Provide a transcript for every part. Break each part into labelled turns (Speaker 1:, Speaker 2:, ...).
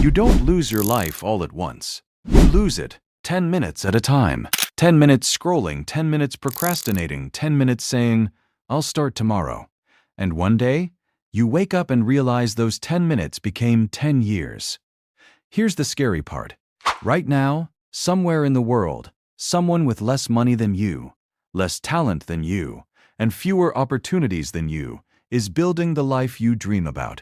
Speaker 1: You don't lose your life all at once. You lose it 10 minutes at a time. 10 minutes scrolling, 10 minutes procrastinating, 10 minutes saying, "I'll start tomorrow." And one day, you wake up and realize those 10 minutes became 10 years. Here's the scary part. Right now, somewhere in the world, someone with less money than you, less talent than you, and fewer opportunities than you is building the life you dream about,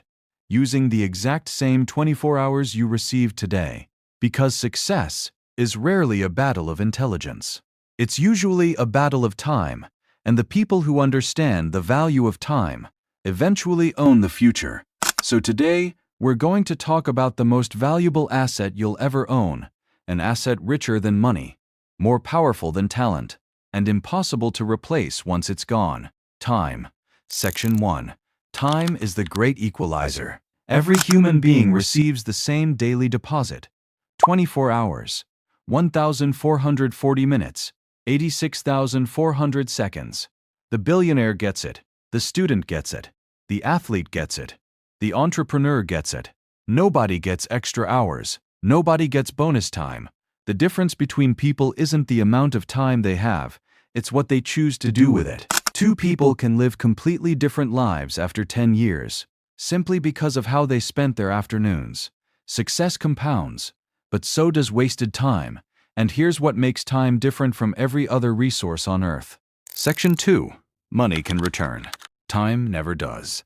Speaker 1: using the exact same 24 hours you received today. Because success is rarely a battle of intelligence. It's usually a battle of time, and the people who understand the value of time eventually own the future. So today, we're going to talk about the most valuable asset you'll ever own, an asset richer than money, more powerful than talent, and impossible to replace once it's gone: time. Section 1. Time is the great equalizer. Every human being receives the same daily deposit: 24 hours, 1,440 minutes, 86,400 seconds. The billionaire gets it, the student gets it, the athlete gets it, the entrepreneur gets it. Nobody gets extra hours, nobody gets bonus time. The difference between people isn't the amount of time they have, it's what they choose to do with it. Two people can live completely different lives after 10 years, simply because of how they spent their afternoons. Success compounds, but so does wasted time, and here's what makes time different from every other resource on Earth. Section 2. Money can return. Time never does.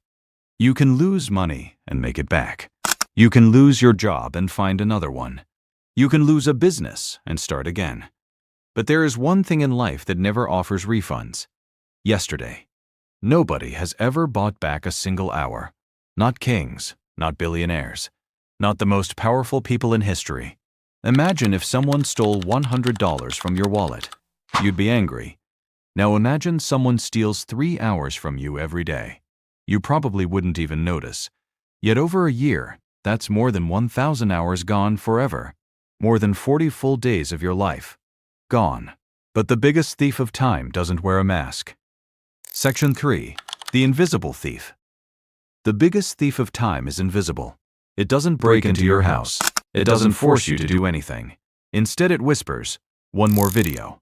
Speaker 1: You can lose money and make it back. You can lose your job and find another one. You can lose a business and start again. But there is one thing in life that never offers refunds: yesterday. Nobody has ever bought back a single hour. Not kings, not billionaires, not the most powerful people in history. Imagine if someone stole $100 from your wallet. You'd be angry. Now imagine someone steals 3 hours from you every day. You probably wouldn't even notice. Yet over a year, that's more than 1,000 hours gone forever. More than 40 full days of your life gone. But the biggest thief of time doesn't wear a mask. Section 3. The invisible thief. The biggest thief of time is invisible. It doesn't break into your house. It doesn't force you to do anything. Instead, it whispers, "One more video.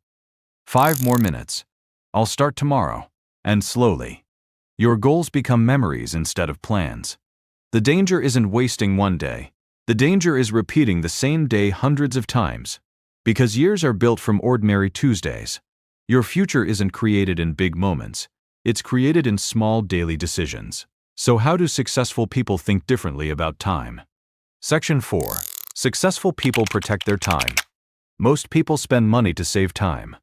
Speaker 1: 5 more minutes. I'll start tomorrow." And slowly, your goals become memories instead of plans. The danger isn't wasting one day. The danger is repeating the same day hundreds of times. Because years are built from ordinary Tuesdays. Your future isn't created in big moments. It's created in small daily decisions. So how do successful people think differently about time? Section 4. Successful people protect their time. Most people spend money to save time.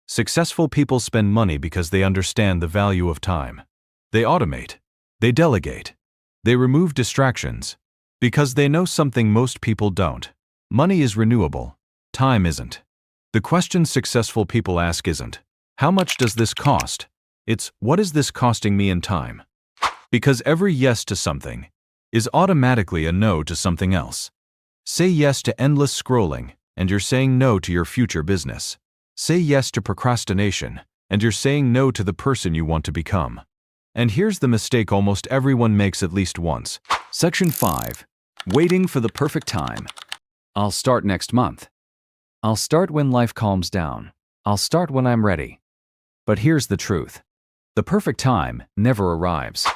Speaker 1: Successful people spend money because they understand the value of time. They automate. They delegate. They remove distractions. Because they know something most people don't. Money is renewable. Time isn't. The question successful people ask isn't, "How much does this cost?" It's, "What is this costing me in time?" Because every yes to something is automatically a no to something else. Say yes to endless scrolling, and you're saying no to your future business. Say yes to procrastination, and you're saying no to the person you want to become. And here's the mistake almost everyone makes at least once. Section 5. Waiting for the perfect time. I'll start next month. I'll start when life calms down. I'll start when I'm ready. But here's the truth. The perfect time never arrives.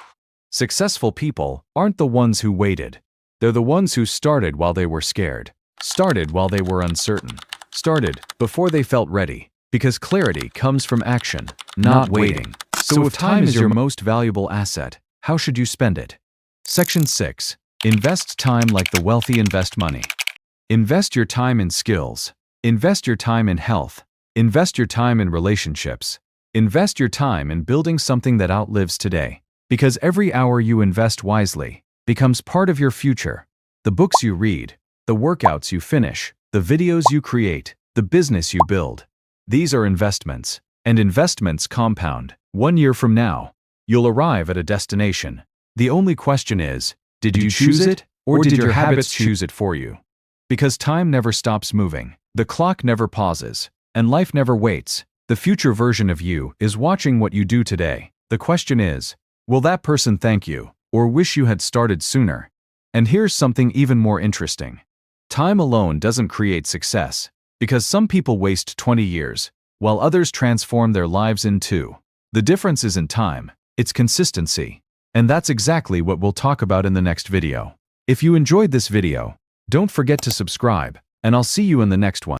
Speaker 1: Successful people aren't the ones who waited. They're the ones who started while they were scared, started while they were uncertain, started before they felt ready. Because clarity comes from action, not waiting. So if time is your most valuable asset, how should you spend it? Section 6. Invest time like the wealthy invest money. Invest your time in skills. Invest your time in health. Invest your time in relationships. Invest your time in building something that outlives today. Because every hour you invest wisely becomes part of your future. The books you read, the workouts you finish, the videos you create, the business you build. These are investments, and investments compound. 1 year from now, you'll arrive at a destination. The only question is, did you choose it, or did your habits choose it for you? Because time never stops moving, the clock never pauses, and life never waits. The future version of you is watching what you do today. The question is, will that person thank you, or wish you had started sooner? And here's something even more interesting. Time alone doesn't create success, because some people waste 20 years, while others transform their lives in 2. The difference isn't time, it's consistency. And that's exactly what we'll talk about in the next video. If you enjoyed this video, don't forget to subscribe, and I'll see you in the next one.